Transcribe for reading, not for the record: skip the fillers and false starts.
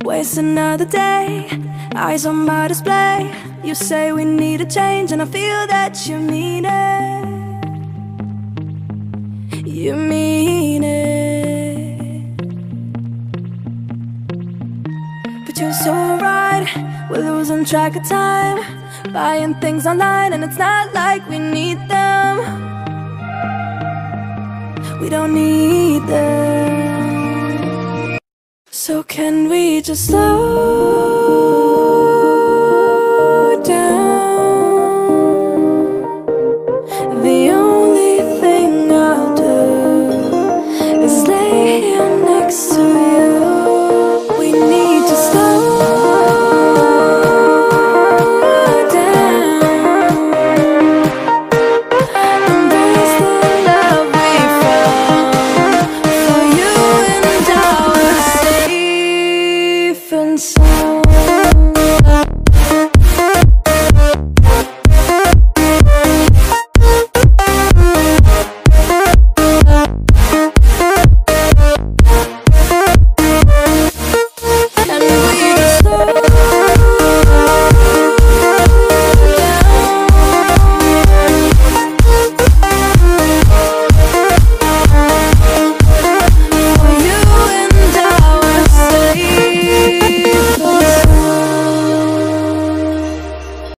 Waste another day, eyes on my display. You say we need a change and I feel that you mean it. You mean it. But you're so right, we're losing track of time, buying things online and it's not like we need them. We don't need them. So can we just slow